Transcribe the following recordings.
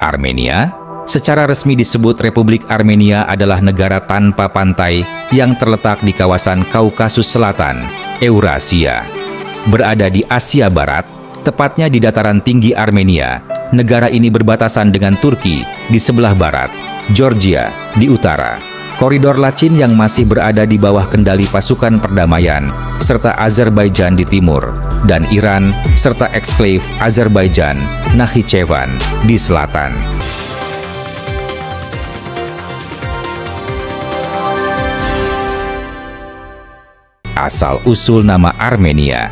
Armenia, secara resmi disebut Republik Armenia, adalah negara tanpa pantai yang terletak di kawasan Kaukasus Selatan, Eurasia. Berada di Asia Barat, tepatnya di dataran tinggi Armenia, negara ini berbatasan dengan Turki di sebelah barat, Georgia di utara, koridor Lachin yang masih berada di bawah kendali pasukan perdamaian, serta Azerbaijan di timur, dan Iran, serta eksklave Azerbaijan, Nakhichevan di selatan. Asal-usul nama Armenia.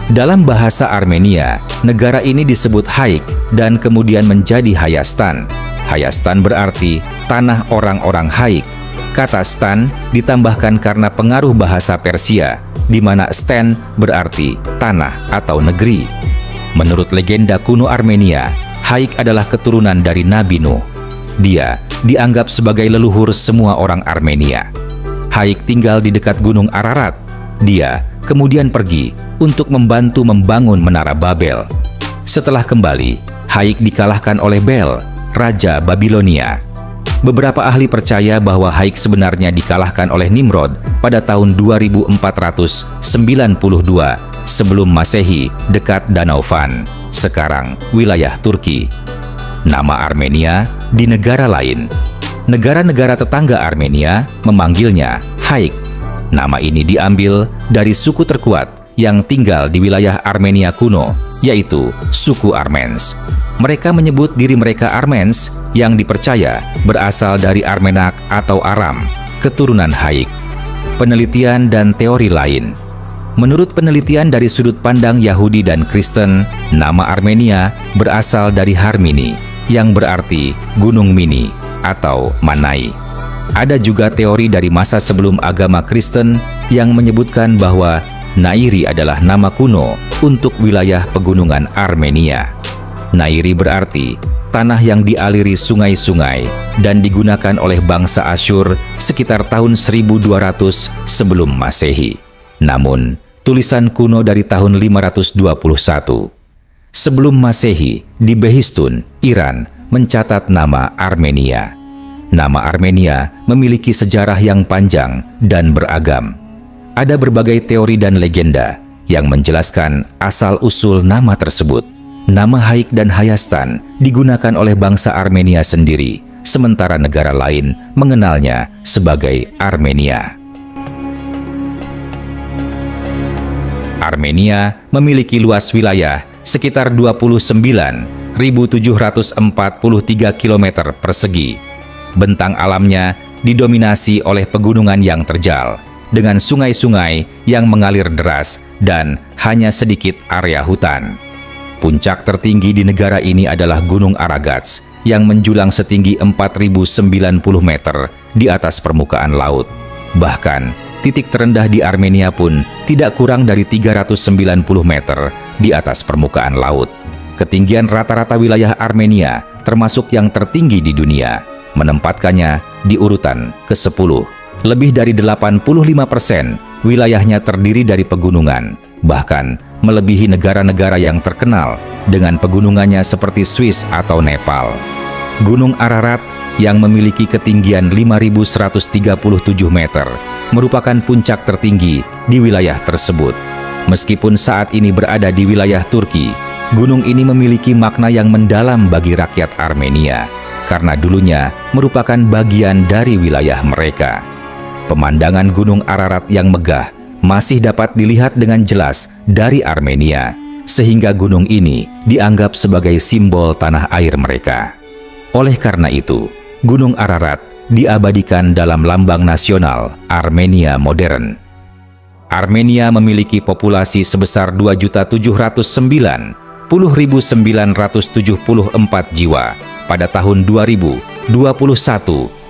Dalam bahasa Armenia, negara ini disebut Haik dan kemudian menjadi Hayastan. Hayastan berarti tanah orang-orang Haik. Kata stan ditambahkan karena pengaruh bahasa Persia, di mana stan berarti tanah atau negeri. Menurut legenda kuno Armenia, Haik adalah keturunan dari Nabi Nuh. Dia dianggap sebagai leluhur semua orang Armenia. Haik tinggal di dekat Gunung Ararat. Dia kemudian pergi untuk membantu membangun Menara Babel. Setelah kembali, Haik dikalahkan oleh Bel, Raja Babilonia. Beberapa ahli percaya bahwa Haik sebenarnya dikalahkan oleh Nimrod pada tahun 2492 sebelum Masehi dekat Danau Van, sekarang wilayah Turki. Nama Armenia di negara lain. Negara-negara tetangga Armenia memanggilnya Haik. Nama ini diambil dari suku terkuat yang tinggal di wilayah Armenia kuno, yaitu suku Armens. Mereka menyebut diri mereka Armens yang dipercaya berasal dari Armenak atau Aram, keturunan Haik. Penelitian dan teori lain. Menurut penelitian dari sudut pandang Yahudi dan Kristen, nama Armenia berasal dari Harmini, yang berarti Gunung Mini atau Manai. Ada juga teori dari masa sebelum agama Kristen yang menyebutkan bahwa Nairi adalah nama kuno untuk wilayah pegunungan Armenia. Nairi berarti tanah yang dialiri sungai-sungai dan digunakan oleh bangsa Asyur sekitar tahun 1200 sebelum Masehi. Namun, tulisan kuno dari tahun 521 sebelum Masehi di Behistun, Iran, mencatat nama Armenia. Nama Armenia memiliki sejarah yang panjang dan beragam. Ada berbagai teori dan legenda yang menjelaskan asal-usul nama tersebut. Nama Haik dan Hayastan digunakan oleh bangsa Armenia sendiri, sementara negara lain mengenalnya sebagai Armenia. Armenia memiliki luas wilayah sekitar 29.743 km persegi. Bentang alamnya didominasi oleh pegunungan yang terjal, dengan sungai-sungai yang mengalir deras dan hanya sedikit area hutan. Puncak tertinggi di negara ini adalah Gunung Aragats yang menjulang setinggi 4.090 meter di atas permukaan laut. Bahkan, titik terendah di Armenia pun tidak kurang dari 390 meter di atas permukaan laut. Ketinggian rata-rata wilayah Armenia termasuk yang tertinggi di dunia, menempatkannya di urutan ke-10. Lebih dari 85% wilayahnya terdiri dari pegunungan, bahkan melebihi negara-negara yang terkenal dengan pegunungannya seperti Swiss atau Nepal. Gunung Ararat yang memiliki ketinggian 5.137 meter merupakan puncak tertinggi di wilayah tersebut. Meskipun saat ini berada di wilayah Turki, gunung ini memiliki makna yang mendalam bagi rakyat Armenia, karena dulunya merupakan bagian dari wilayah mereka. Pemandangan Gunung Ararat yang megah masih dapat dilihat dengan jelas dari Armenia, sehingga gunung ini dianggap sebagai simbol tanah air mereka. Oleh karena itu, Gunung Ararat diabadikan dalam lambang nasional Armenia modern. Armenia memiliki populasi sebesar 2.709.974 jiwa pada tahun 2021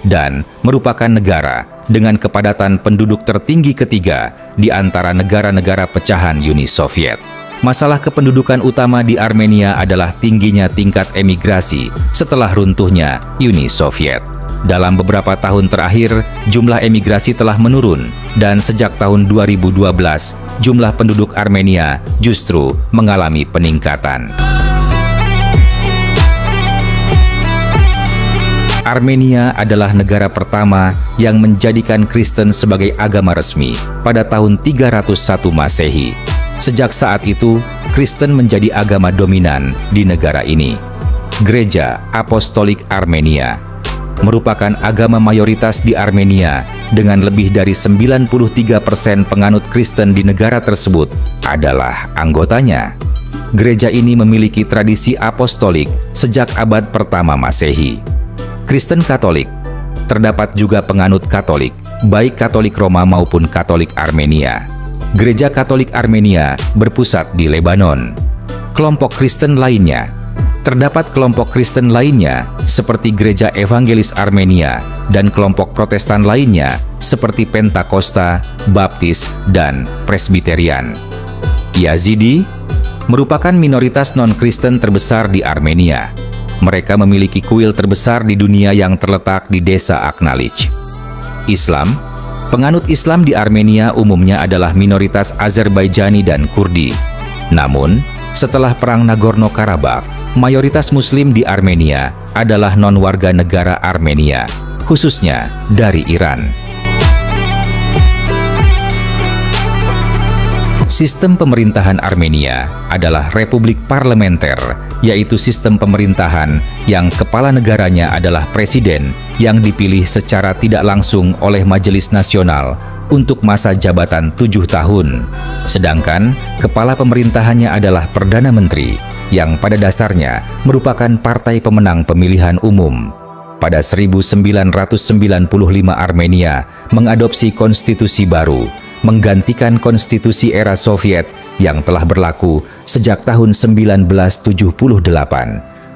dan merupakan negara dengan kepadatan penduduk tertinggi ketiga di antara negara-negara pecahan Uni Soviet. Masalah kependudukan utama di Armenia adalah tingginya tingkat emigrasi setelah runtuhnya Uni Soviet. Dalam beberapa tahun terakhir, jumlah emigrasi telah menurun, dan sejak tahun 2012, jumlah penduduk Armenia justru mengalami peningkatan. Armenia adalah negara pertama yang menjadikan Kristen sebagai agama resmi pada tahun 301 Masehi. Sejak saat itu, Kristen menjadi agama dominan di negara ini. Gereja Apostolik Armenia merupakan agama mayoritas di Armenia dengan lebih dari 93% penganut Kristen di negara tersebut adalah anggotanya. Gereja ini memiliki tradisi apostolik sejak abad pertama Masehi. Kristen Katolik, terdapat juga penganut Katolik, baik Katolik Roma maupun Katolik Armenia. Gereja Katolik Armenia berpusat di Lebanon. Kelompok Kristen lainnya, terdapat kelompok Kristen lainnya seperti Gereja Evangelis Armenia dan kelompok Protestan lainnya seperti Pentakosta, Baptis, dan Presbiterian. Yazidi merupakan minoritas non-Kristen terbesar di Armenia. Mereka memiliki kuil terbesar di dunia yang terletak di desa Aknalic. Islam, penganut Islam di Armenia umumnya adalah minoritas Azerbaijani dan Kurdi. Namun, setelah Perang Nagorno-Karabakh, mayoritas Muslim di Armenia adalah non-warga negara Armenia, khususnya dari Iran. Sistem pemerintahan Armenia adalah republik parlementer, yaitu sistem pemerintahan yang kepala negaranya adalah presiden yang dipilih secara tidak langsung oleh Majelis Nasional untuk masa jabatan 7 tahun. Sedangkan kepala pemerintahannya adalah Perdana Menteri, yang pada dasarnya merupakan partai pemenang pemilihan umum. Pada 1995 Armenia mengadopsi konstitusi baru, menggantikan konstitusi era Soviet yang telah berlaku sejak tahun 1978.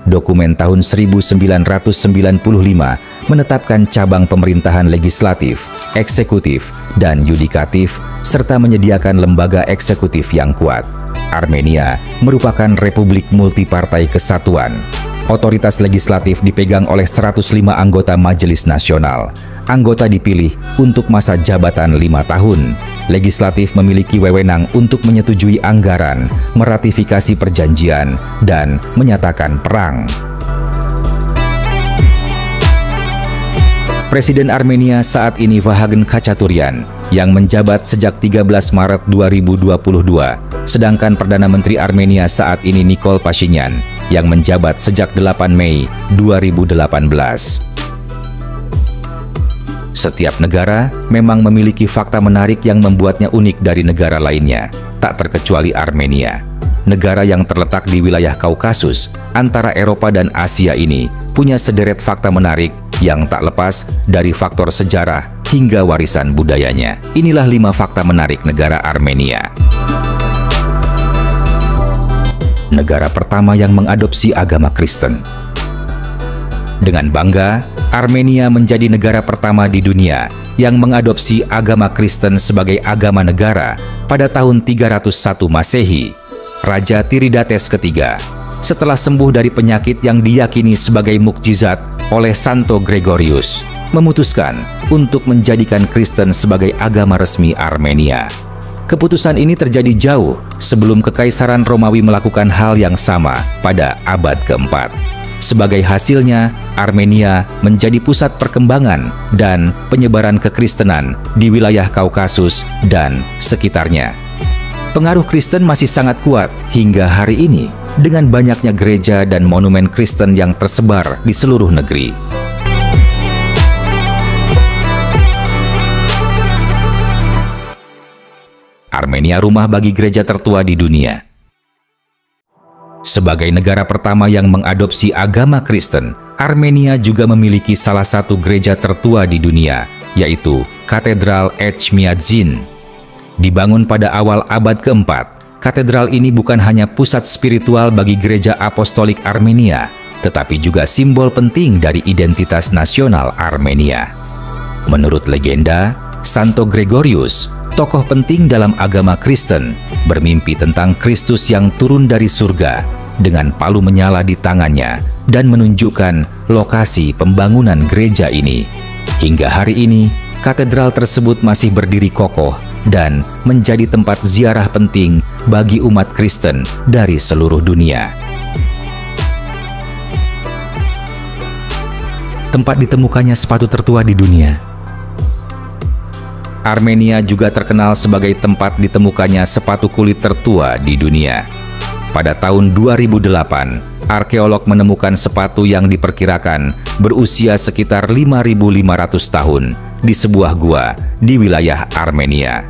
Dokumen tahun 1995 menetapkan cabang pemerintahan legislatif, eksekutif, dan yudikatif, serta menyediakan lembaga eksekutif yang kuat. Armenia merupakan republik multipartai kesatuan. Otoritas legislatif dipegang oleh 105 anggota Majelis Nasional. Anggota dipilih untuk masa jabatan 5 tahun. Legislatif memiliki wewenang untuk menyetujui anggaran, meratifikasi perjanjian, dan menyatakan perang. Presiden Armenia saat ini Vahagen Khachaturian yang menjabat sejak 13 Maret 2022, sedangkan Perdana Menteri Armenia saat ini Nikol Pashinyan yang menjabat sejak 8 Mei 2018. Setiap negara memang memiliki fakta menarik yang membuatnya unik dari negara lainnya, tak terkecuali Armenia. Negara yang terletak di wilayah Kaukasus, antara Eropa dan Asia ini, punya sederet fakta menarik yang tak lepas dari faktor sejarah hingga warisan budayanya. Inilah 5 fakta menarik negara Armenia. Negara pertama yang mengadopsi agama Kristen. Dengan bangga, Armenia menjadi negara pertama di dunia yang mengadopsi agama Kristen sebagai agama negara pada tahun 301 Masehi. Raja Tiridates III, setelah sembuh dari penyakit yang diyakini sebagai mukjizat oleh Santo Gregorius, memutuskan untuk menjadikan Kristen sebagai agama resmi Armenia. Keputusan ini terjadi jauh sebelum Kekaisaran Romawi melakukan hal yang sama pada abad keempat. Sebagai hasilnya, Armenia menjadi pusat perkembangan dan penyebaran kekristenan di wilayah Kaukasus dan sekitarnya. Pengaruh Kristen masih sangat kuat hingga hari ini, dengan banyaknya gereja dan monumen Kristen yang tersebar di seluruh negeri. Armenia rumah bagi gereja tertua di dunia. Sebagai negara pertama yang mengadopsi agama Kristen, Armenia juga memiliki salah satu gereja tertua di dunia, yaitu Katedral Echmiadzin. Dibangun pada awal abad keempat, katedral ini bukan hanya pusat spiritual bagi gereja apostolik Armenia, tetapi juga simbol penting dari identitas nasional Armenia. Menurut legenda, Santo Gregorius, tokoh penting dalam agama Kristen, bermimpi tentang Kristus yang turun dari surga dengan palu menyala di tangannya dan menunjukkan lokasi pembangunan gereja ini. Hingga hari ini, katedral tersebut masih berdiri kokoh dan menjadi tempat ziarah penting bagi umat Kristen dari seluruh dunia. tempat ditemukannya sepatu tertua di dunia. Armenia juga terkenal sebagai tempat ditemukannya sepatu kulit tertua di dunia. Pada tahun 2008, arkeolog menemukan sepatu yang diperkirakan berusia sekitar 5.500 tahun di sebuah gua di wilayah Armenia.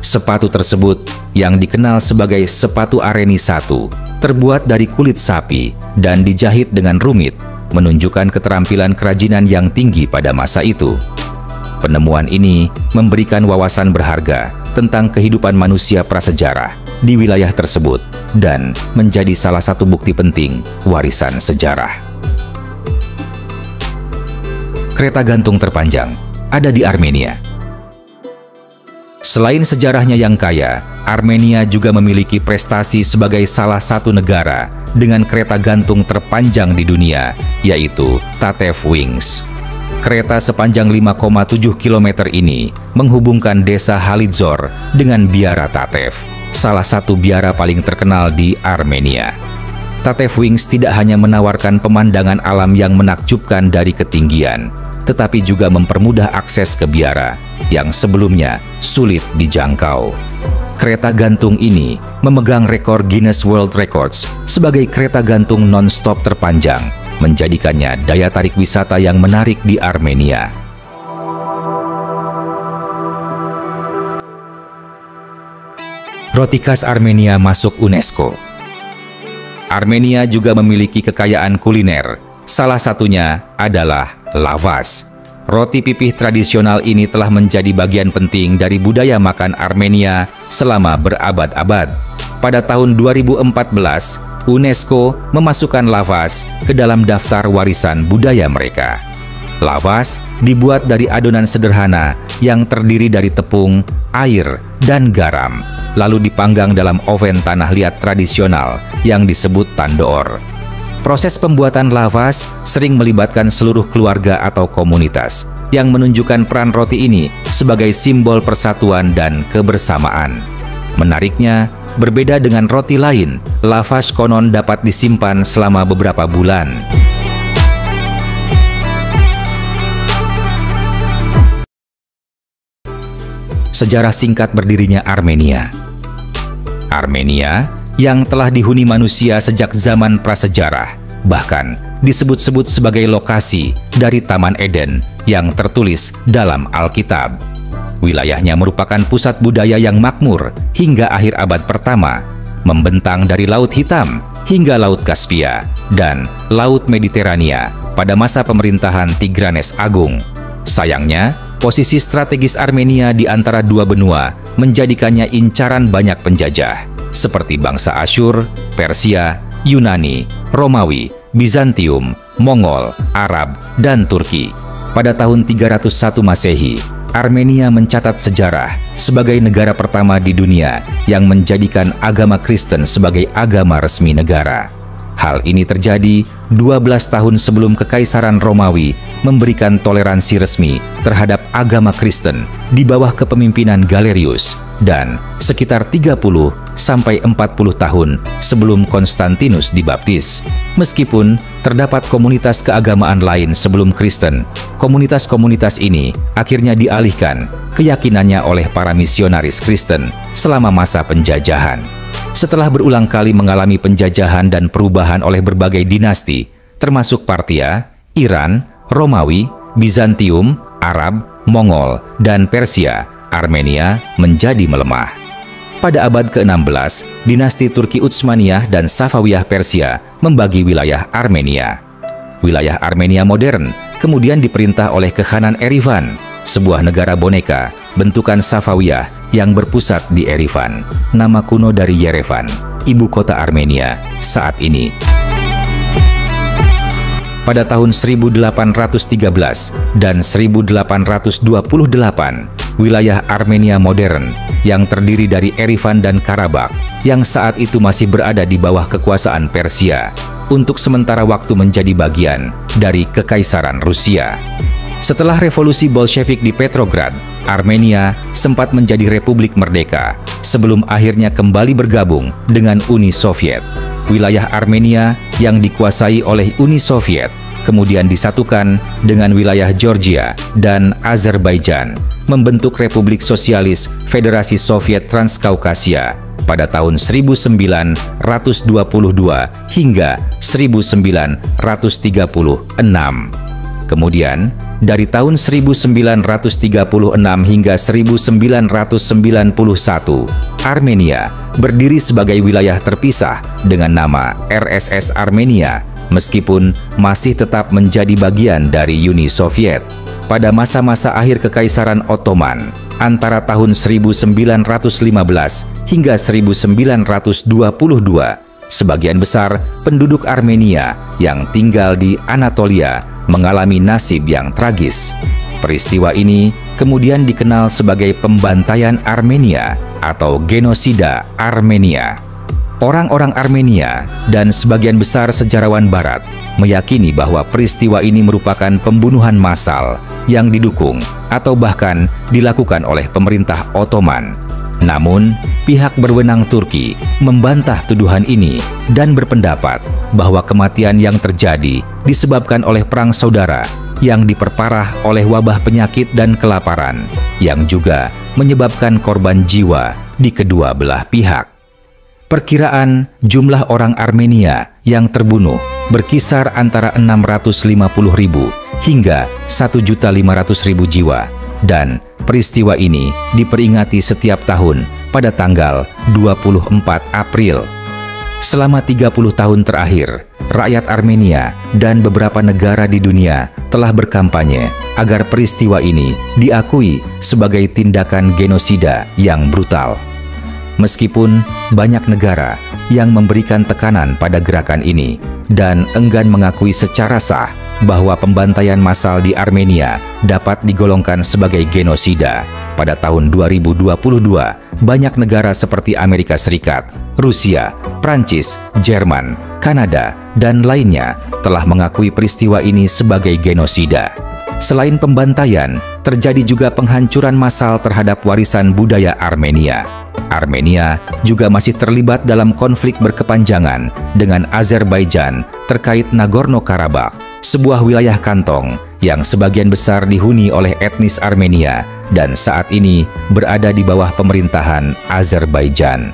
Sepatu tersebut yang dikenal sebagai sepatu Areni I terbuat dari kulit sapi dan dijahit dengan rumit, menunjukkan keterampilan kerajinan yang tinggi pada masa itu. Penemuan ini memberikan wawasan berharga tentang kehidupan manusia prasejarah di wilayah tersebut dan menjadi salah satu bukti penting warisan sejarah. Kereta gantung terpanjang ada di Armenia. Selain sejarahnya yang kaya, Armenia juga memiliki prestasi sebagai salah satu negara dengan kereta gantung terpanjang di dunia, yaitu Tatev Wings. Kereta sepanjang 5,7 km ini menghubungkan desa Halidzor dengan biara Tatev, salah satu biara paling terkenal di Armenia. Tatev Wings tidak hanya menawarkan pemandangan alam yang menakjubkan dari ketinggian, tetapi juga mempermudah akses ke biara yang sebelumnya sulit dijangkau. Kereta gantung ini memegang rekor Guinness World Records sebagai kereta gantung non-stop terpanjang, menjadikannya daya tarik wisata yang menarik di Armenia. Roti khas Armenia masuk UNESCO. Armenia juga memiliki kekayaan kuliner, salah satunya adalah lavas. Roti pipih tradisional ini telah menjadi bagian penting dari budaya makan Armenia selama berabad-abad. Pada tahun 2014, UNESCO memasukkan lavas ke dalam daftar warisan budaya mereka. Lavas dibuat dari adonan sederhana yang terdiri dari tepung, air, dan garam, lalu dipanggang dalam oven tanah liat tradisional yang disebut tandoor. Proses pembuatan lavas sering melibatkan seluruh keluarga atau komunitas, yang menunjukkan peran roti ini sebagai simbol persatuan dan kebersamaan. Menariknya, berbeda dengan roti lain, lavas konon dapat disimpan selama beberapa bulan. Sejarah singkat berdirinya Armenia. Armenia yang telah dihuni manusia sejak zaman prasejarah, bahkan disebut-sebut sebagai lokasi dari Taman Eden yang tertulis dalam Alkitab. Wilayahnya merupakan pusat budaya yang makmur hingga akhir abad pertama, membentang dari Laut Hitam hingga Laut Kaspia dan Laut Mediterania pada masa pemerintahan Tigranes Agung. Sayangnya, posisi strategis Armenia di antara dua benua menjadikannya incaran banyak penjajah, seperti bangsa Asyur, Persia, Yunani, Romawi, Bizantium, Mongol, Arab, dan Turki. Pada tahun 301 Masehi, Armenia mencatat sejarah sebagai negara pertama di dunia yang menjadikan agama Kristen sebagai agama resmi negara. Hal ini terjadi 12 tahun sebelum Kekaisaran Romawi memberikan toleransi resmi terhadap agama Kristen di bawah kepemimpinan Galerius, dan sekitar 30 sampai 40 tahun sebelum Konstantinus dibaptis. Meskipun terdapat komunitas keagamaan lain sebelum Kristen, komunitas-komunitas ini akhirnya dialihkan keyakinannya oleh para misionaris Kristen selama masa penjajahan. Setelah berulang kali mengalami penjajahan dan perubahan oleh berbagai dinasti, termasuk Parthia, Iran, Romawi, Bizantium, Arab, Mongol, dan Persia, Armenia menjadi melemah. Pada abad ke-16, dinasti Turki Utsmaniyah dan Safawiyah Persia membagi wilayah Armenia. Wilayah Armenia modern kemudian diperintah oleh Kekhanan Erivan, sebuah negara boneka bentukan Safawiyah yang berpusat di Erivan, nama kuno dari Yerevan, ibu kota Armenia saat ini. Pada tahun 1813 dan 1828, wilayah Armenia modern yang terdiri dari Erivan dan Karabakh yang saat itu masih berada di bawah kekuasaan Persia, untuk sementara waktu menjadi bagian dari Kekaisaran Rusia. Setelah revolusi Bolshevik di Petrograd, Armenia sempat menjadi republik merdeka sebelum akhirnya kembali bergabung dengan Uni Soviet. Wilayah Armenia yang dikuasai oleh Uni Soviet kemudian disatukan dengan wilayah Georgia dan Azerbaijan, membentuk Republik Sosialis Federasi Soviet Transkaukasia pada tahun 1922 hingga 1936. Kemudian, dari tahun 1936 hingga 1991, Armenia berdiri sebagai wilayah terpisah dengan nama RSS Armenia, meskipun masih tetap menjadi bagian dari Uni Soviet. Pada masa-masa akhir Kekaisaran Ottoman, antara tahun 1915 hingga 1922, sebagian besar penduduk Armenia yang tinggal di Anatolia mengalami nasib yang tragis. Peristiwa ini kemudian dikenal sebagai pembantaian Armenia atau genosida Armenia. Orang-orang Armenia dan sebagian besar sejarawan Barat meyakini bahwa peristiwa ini merupakan pembunuhan massal yang didukung atau bahkan dilakukan oleh pemerintah Ottoman. Namun, pihak berwenang Turki membantah tuduhan ini dan berpendapat bahwa kematian yang terjadi disebabkan oleh perang saudara yang diperparah oleh wabah penyakit dan kelaparan, yang juga menyebabkan korban jiwa di kedua belah pihak. Perkiraan jumlah orang Armenia yang terbunuh berkisar antara 650.000 hingga 1.500.000 jiwa, dan peristiwa ini diperingati setiap tahun pada tanggal 24 April. Selama 30 tahun terakhir, rakyat Armenia dan beberapa negara di dunia telah berkampanye agar peristiwa ini diakui sebagai tindakan genosida yang brutal. Meskipun banyak negara yang memberikan tekanan pada gerakan ini dan enggan mengakui secara sah bahwa pembantaian massal di Armenia dapat digolongkan sebagai genosida, pada tahun 2022 banyak negara seperti Amerika Serikat, Rusia, Prancis, Jerman, Kanada, dan lainnya telah mengakui peristiwa ini sebagai genosida. Selain pembantaian, terjadi juga penghancuran massal terhadap warisan budaya Armenia. Armenia juga masih terlibat dalam konflik berkepanjangan dengan Azerbaijan terkait Nagorno-Karabakh, sebuah wilayah kantong yang sebagian besar dihuni oleh etnis Armenia dan saat ini berada di bawah pemerintahan Azerbaijan.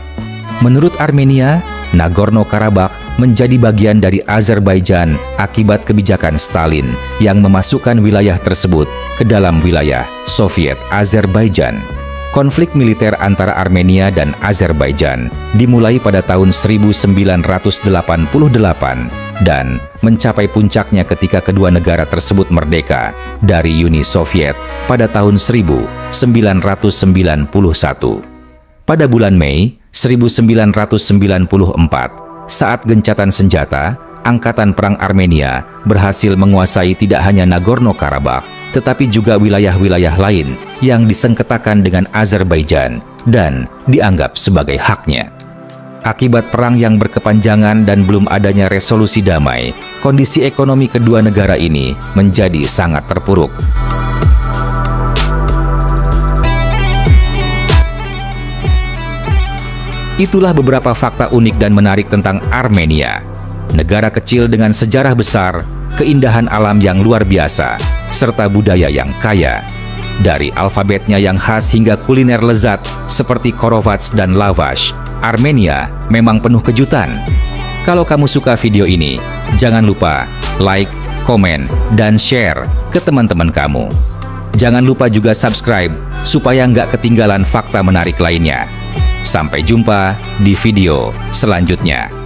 Menurut Armenia, Nagorno-Karabakh menjadi bagian dari Azerbaijan akibat kebijakan Stalin yang memasukkan wilayah tersebut ke dalam wilayah Soviet Azerbaijan. Konflik militer antara Armenia dan Azerbaijan dimulai pada tahun 1988 dan mencapai puncaknya ketika kedua negara tersebut merdeka dari Uni Soviet pada tahun 1991. Pada bulan Mei 1994, saat gencatan senjata, Angkatan Perang Armenia berhasil menguasai tidak hanya Nagorno-Karabakh, tetapi juga wilayah-wilayah lain yang disengketakan dengan Azerbaijan dan dianggap sebagai haknya. Akibat perang yang berkepanjangan dan belum adanya resolusi damai, kondisi ekonomi kedua negara ini menjadi sangat terpuruk. Itulah beberapa fakta unik dan menarik tentang Armenia. Negara kecil dengan sejarah besar, keindahan alam yang luar biasa, serta budaya yang kaya. Dari alfabetnya yang khas hingga kuliner lezat seperti korovats dan lavash, Armenia memang penuh kejutan. Kalau kamu suka video ini, jangan lupa like, komen, dan share ke teman-teman kamu. Jangan lupa juga subscribe supaya nggak ketinggalan fakta menarik lainnya. Sampai jumpa di video selanjutnya.